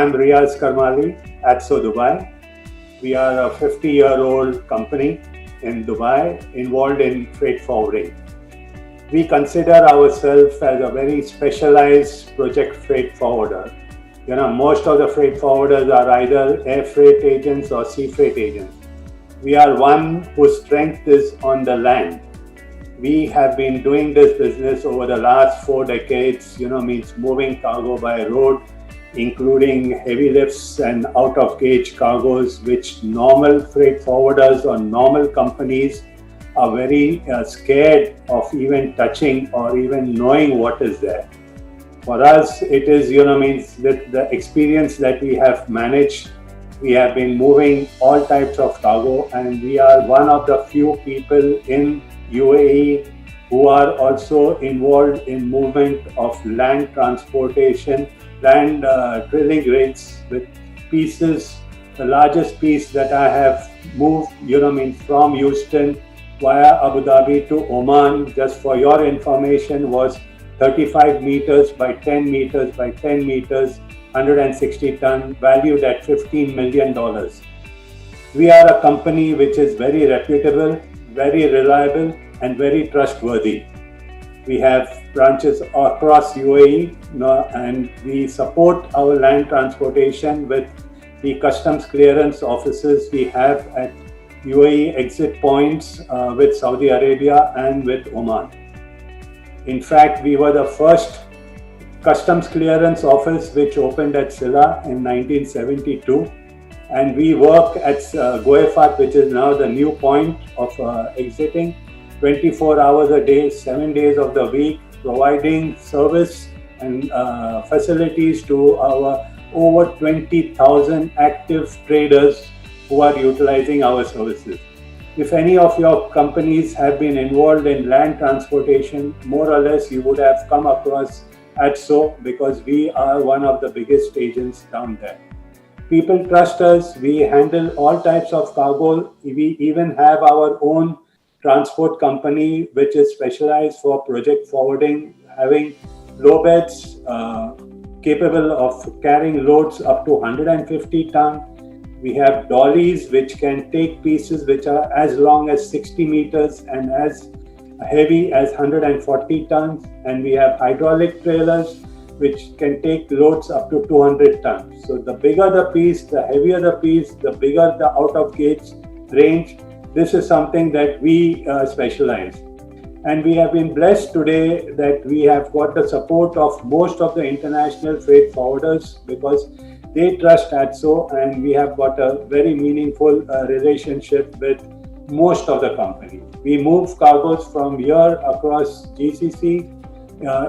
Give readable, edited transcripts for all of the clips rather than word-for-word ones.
I'm Riaz Karmali at So Dubai. We are a 50-year-old company in Dubai involved in freight forwarding. We consider ourselves as a very specialized project freight forwarder. Most of the freight forwarders are either air freight agents or sea freight agents. We are one whose strength is on the land. We have been doing this business over the last 4 decades, means moving cargo by road, including heavy lifts and out of gauge cargoes, which normal freight forwarders or normal companies are very scared of even touching or even knowing what is there. For us, it is, means with the experience that we have managed, we have been moving all types of cargo, and we are one of the few people in UAE who are also involved in movement of land transportation, land drilling rigs with pieces. The largest piece that I have moved, means from Houston via Abu Dhabi to Oman, just for your information, was 35 meters by 10 meters by 10 meters, 160 ton, valued at $15 million. We are a company which is very reputable, very reliable, and very trustworthy. We have branches across UAE, and we support our land transportation with the customs clearance offices we have at UAE exit points with Saudi Arabia and with Oman. In fact, we were the first customs clearance office which opened at Silla in 1972, and we work at Goefat, which is now the new point of exiting, 24 hours a day, 7 days of the week, providing service and facilities to our over 20,000 active traders who are utilizing our services. If any of your companies have been involved in land transportation, more or less you would have come across ATSO, because we are one of the biggest agents down there. People trust us. We handle all types of cargo. We even have our own transport company which is specialized for project forwarding, having low beds capable of carrying loads up to 150 ton. We have dollies which can take pieces which are as long as 60 meters and as heavy as 140 tons, and we have hydraulic trailers which can take loads up to 200 tons. So the bigger the piece, the heavier the piece, the bigger the out of gauge range. This is something that we specialize. And we have been blessed today that we have got the support of most of the international freight forwarders, because they trust ATSO, and we have got a very meaningful relationship with most of the companies. We move cargoes from here across GCC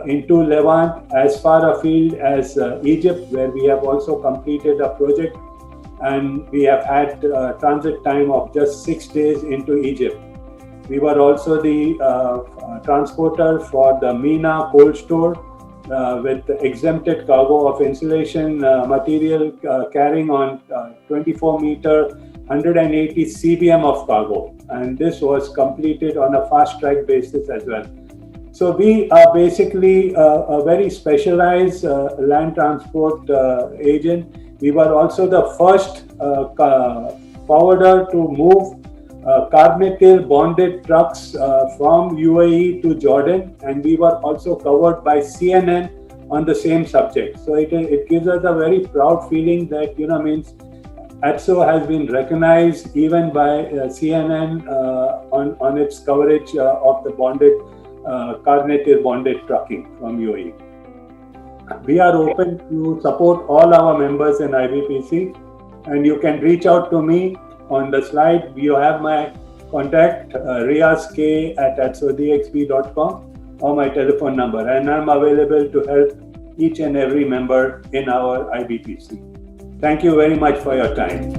into Levant, as far afield as Egypt, where we have also completed a project, and we have had transit time of just 6 days into Egypt. We were also the transporter for the MENA cold store with exempted cargo of insulation material carrying on 24 meter, 180 CBM of cargo. And this was completed on a fast track basis as well. So we are basically a very specialized land transport agent. We were also the first forwarder to move Carmichael bonded trucks from UAE to Jordan, and we were also covered by CNN on the same subject. So it gives us a very proud feeling that means ATSO has been recognized even by CNN on its coverage of the bonded Carmichael bonded trucking from UAE. We are open to support all our members in IBPC, and you can reach out to me. On the slide, you have my contact, riazk@atsodxp.com, or my telephone number, and I'm available to help each and every member in our IBPC. Thank you very much for your time.